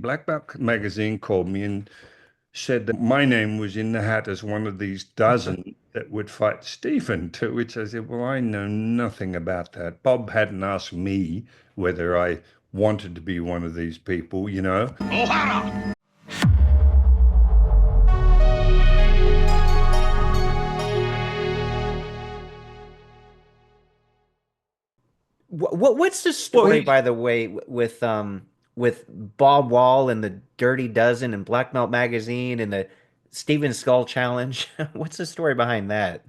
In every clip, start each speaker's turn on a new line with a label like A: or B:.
A: Black Belt magazine called me and said that my name was in the hat as one of these dozen that would fight Stephen, to which I said, well, I know nothing about that. Bob hadn't asked me whether I wanted to be one of these people, you know. O'Hara!
B: What's the
A: Well,
B: story, by the way, with Bob Wall and the Dirty Dozen and Black Belt Magazine and the Steven Skull Challenge? What's the story behind that?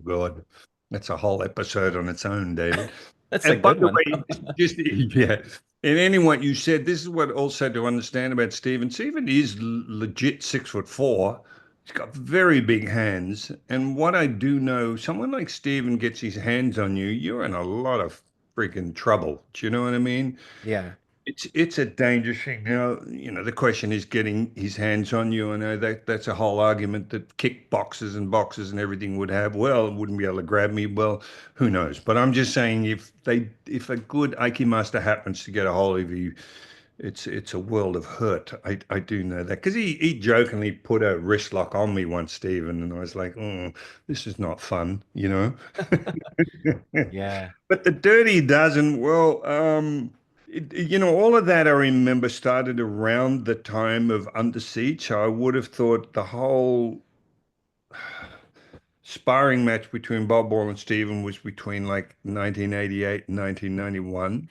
A: God, that's a whole episode on its own, David.
B: That's a
A: And by
B: good
A: the
B: one.
A: way, just yeah, in any what you said, this is what also to understand about Stephen. Stephen is legit 6'4". He's got very big hands, and what I do know, someone like Stephen gets his hands on you, you're in a lot of freaking trouble. Do you know what I mean?
B: Yeah.
A: It's a dangerous thing. Now, the question is getting his hands on you. I know that's a whole argument that kickboxers and boxers and everything would have. Well, wouldn't be able to grab me. Well, who knows? But I'm just saying if a good Ike master happens to get a hold of you, it's a world of hurt. I do know that because he jokingly put a wrist lock on me once, Stephen, and I was like, oh, this is not fun, you know.
B: Yeah.
A: But the Dirty Dozen, well, all of that I remember started around the time of Under Siege. So I would have thought the whole sparring match between Bob Wall and Steven was between like 1988 and 1991.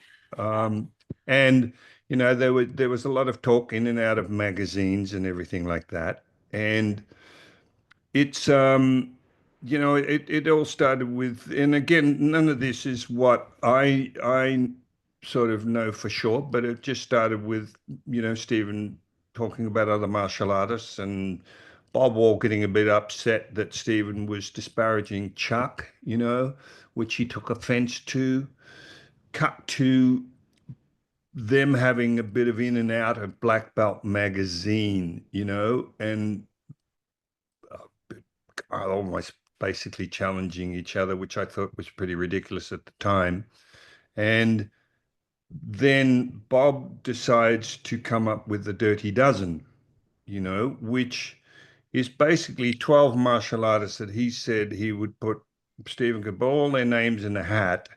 A: And there was a lot of talk in and out of magazines and everything like that. And it's it all started with, and again, none of this is what I sort of know for sure, but it just started with, Stephen talking about other martial artists and Bob Wall getting a bit upset that Stephen was disparaging Chuck, which he took offense to. Cut to them having a bit of in and out of Black Belt magazine, and are almost basically challenging each other, which I thought was pretty ridiculous at the time. And then Bob decides to come up with the Dirty Dozen, which is basically 12 martial artists that he said he would put, Stephen could put all their names in a hat,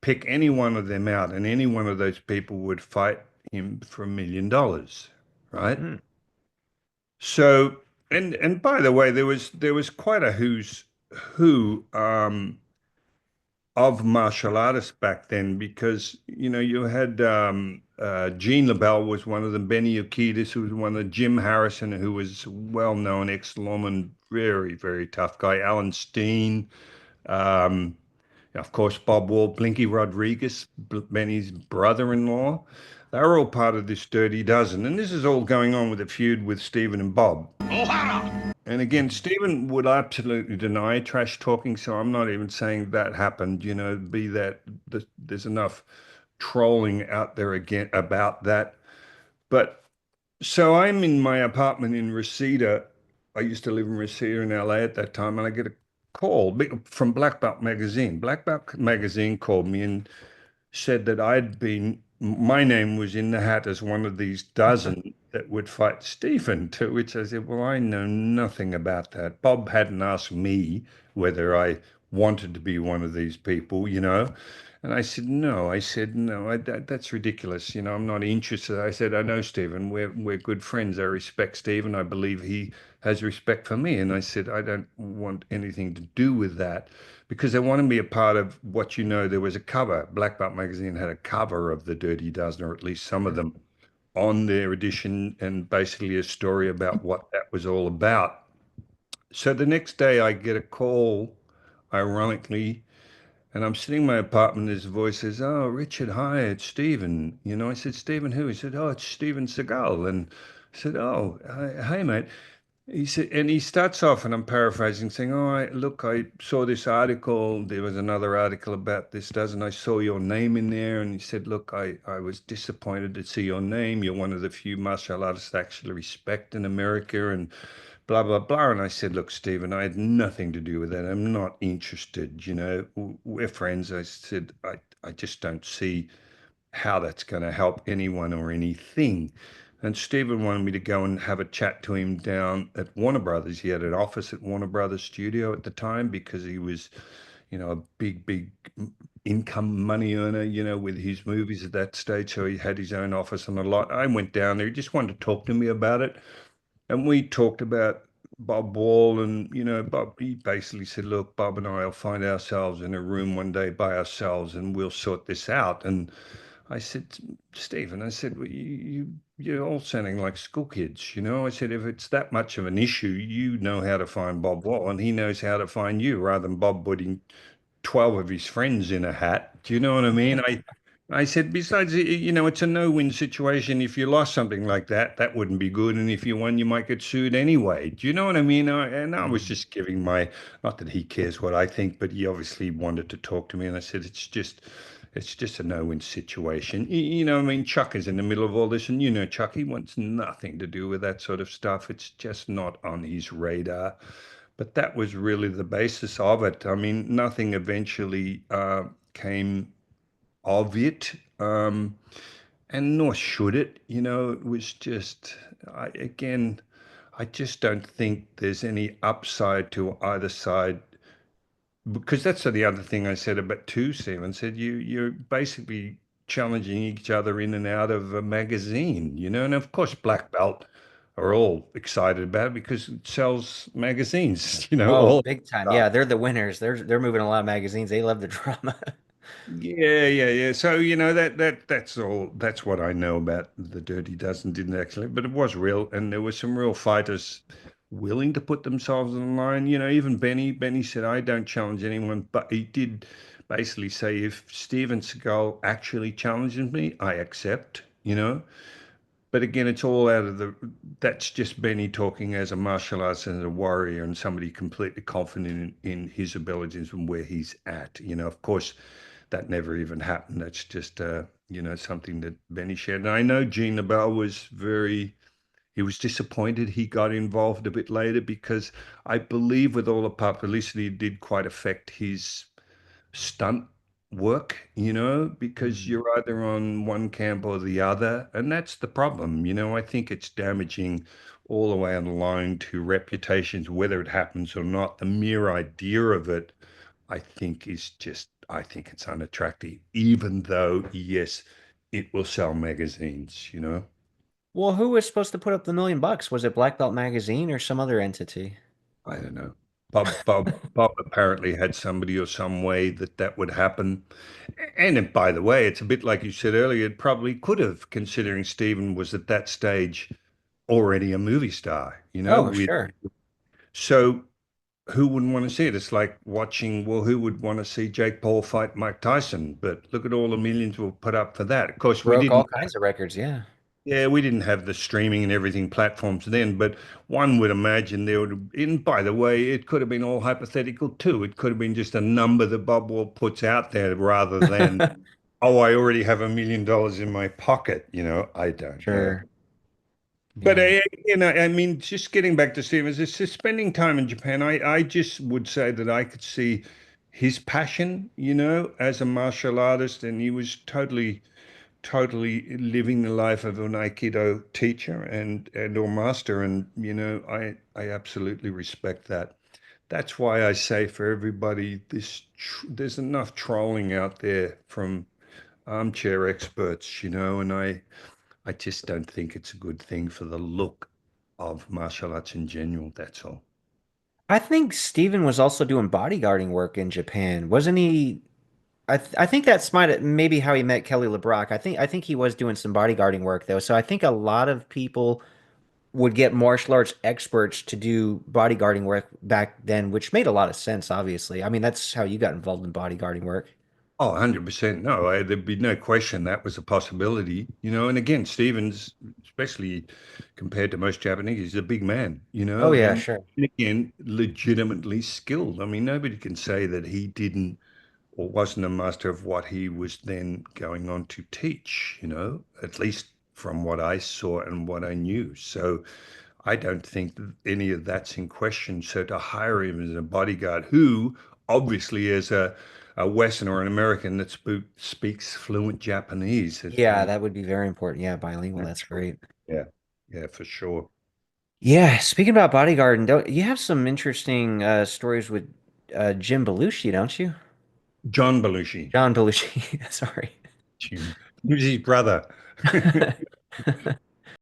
A: pick any one of them out, and any one of those people would fight him for $1 million, right?
B: Hmm.
A: So, and by the way, there was quite a who's who of martial artists back then, because you had Gene LaBelle was one of them, Benny Urquidez who was one of them, Jim Harrison, who was well known ex-lawman, very very tough guy, Alan Steen, um, of course Bob Wall, Blinky Rodriguez, Benny's brother-in-law. They were all part of this Dirty Dozen, and this is all going on with a feud with Stephen and Bob. O'Hara! And again, Stephen would absolutely deny trash talking, so I'm not even saying that happened. Be that there's enough trolling out there again about that. But so I'm in my apartment in Reseda. I used to live in Reseda in LA at that time, and I get a call from Black Belt magazine. Black Belt magazine called me and said that my name was in the hat as one of these dozen that would fight Stephen, to which I said, well, I know nothing about that. Bob hadn't asked me whether I wanted to be one of these people, And I said, no, that's ridiculous. I'm not interested. I said, I know Stephen. We're good friends. I respect Stephen. I believe he has respect for me. And I said, I don't want anything to do with that, because they want to be a part of what, there was a cover. Black Belt magazine had a cover of the Dirty Dozen, or at least some of them, on their edition, and basically a story about what that was all about. So the next day I get a call, ironically, and I'm sitting in my apartment. His voice says, "Oh, Richard, hi, it's Stephen." I said, "Stephen who?" He said, "Oh, it's Steven Seagal." And I said, "Oh, hey, mate." He said, and he starts off, and I'm paraphrasing, saying, "Oh, look, I saw this article. There was another article about this, doesn't? I saw your name in there." And he said, "Look, I was disappointed to see your name. You're one of the few martial artists I actually respect in America, and blah, blah, blah." And I said, "Look, Stephen, I had nothing to do with that. I'm not interested. We're friends." I said, I just don't see how that's going to help anyone or anything. And Stephen wanted me to go and have a chat to him down at Warner Brothers. He had an office at Warner Brothers Studio at the time because he was, a big income money earner, with his movies at that stage. So he had his own office and a lot. I went down there. He just wanted to talk to me about it. And we talked about Bob Wall, and Bob, he basically said, "Look, Bob and I will find ourselves in a room one day by ourselves, and we'll sort this out." And I said, "Stephen," I said, well, you're all sounding like school kids, I said, "If it's that much of an issue, you know how to find Bob Wall, and he knows how to find you, rather than Bob putting 12 of his friends in a hat." Do you know what I mean? I said, besides, it's a no-win situation. If you lost something like that, that wouldn't be good. And if you won, you might get sued anyway. Do you know what I mean? And I was
B: Mm.
A: just giving not that he cares what I think, but he obviously wanted to talk to me. And I said, it's just a no-win situation. I mean, Chuck is in the middle of all this, and Chuck, he wants nothing to do with that sort of stuff. It's just not on his radar. But that was really the basis of it. I mean, nothing eventually came of it, and nor should it. It was just, again, I just don't think there's any upside to either side, because that's the other thing I said about too, Stephen said you're basically challenging each other in and out of a magazine, and of course Black Belt are all excited about it because it sells magazines,
B: Oh,
A: all
B: big time.
A: stuff.
B: Yeah, they're the winners. They're moving a lot of magazines. They love the drama.
A: Yeah, yeah, yeah. So, that's all. That's what I know about the Dirty Dozen. Didn't actually, but it was real, and there were some real fighters willing to put themselves on the line. Even Benny. Benny said, "I don't challenge anyone," but he did basically say, "If Steven Seagal actually challenges me, I accept." But again, it's all out of the. That's just Benny talking as a martial artist and a warrior, and somebody completely confident in his abilities and where he's at. Of course, that never even happened. That's just something that Benny shared. And I know Gene LaBelle was he was disappointed he got involved a bit later, because I believe with all the publicity it did quite affect his stunt work, because
B: Mm.
A: you're either on one camp or the other. And that's the problem. I think it's damaging all the way on the line to reputations, whether it happens or not. The mere idea of it, I think it's unattractive, even though, yes, it will sell magazines.
B: Well, who was supposed to put up the $1 million? Was it Black Belt Magazine or some other entity?
A: I don't know. Bob apparently had somebody or some way that would happen. And by the way, it's a bit like you said earlier, it probably could have, considering Stephen was at that stage already a movie star,
B: Oh,
A: with
B: sure.
A: so who wouldn't want to see it? It's like watching, well, who would want to see Jake Paul fight Mike Tyson? But look at all the millions we'll put up for that. Of course, we
B: Broke all
A: didn't.
B: kinds of records. Yeah.
A: Yeah, we didn't have the streaming and everything platforms then, but one would imagine there would, and by the way, it could have been all hypothetical too. It could have been just a number that Bob Wall puts out there rather than, oh, I already have $1 million in my pocket. I don't know.
B: Sure.
A: But
B: Yeah.
A: I mean, just getting back to Stevens, it's just spending time in Japan. I just would say that I could see his passion, as a martial artist, and he was totally living the life of an Aikido teacher and or master, and I absolutely respect that. That's why I say for everybody, there's enough trolling out there from armchair experts, and I just don't think it's a good thing for the look of martial arts in general. That's all.
B: I think Steven was also doing bodyguarding work in Japan. Wasn't he? I think that's might maybe how he met Kelly LeBrock. I think he was doing some bodyguarding work though. So I think a lot of people would get martial arts experts to do bodyguarding work back then, which made a lot of sense, obviously. I mean, that's how you got involved in bodyguarding work.
A: Oh, 100%. No, there'd be no question that was a possibility, And again, Stevens, especially compared to most Japanese, he's a big man,
B: Oh yeah,
A: and
B: sure.
A: again, legitimately skilled. I mean, nobody can say that he didn't or wasn't a master of what he was then going on to teach, at least from what I saw and what I knew. So I don't think that any of that's in question. So to hire him as a bodyguard, who obviously is a Western or an American that speaks fluent Japanese,
B: Yeah, that would be very important. Yeah, bilingual. That's
A: natural.
B: great.
A: Yeah, yeah, for sure.
B: Yeah, speaking about bodyguarding, don't you have some interesting stories with Jim Belushi, don't you?
A: John Belushi.
B: John Belushi. Sorry.
A: Jim. He was his brother.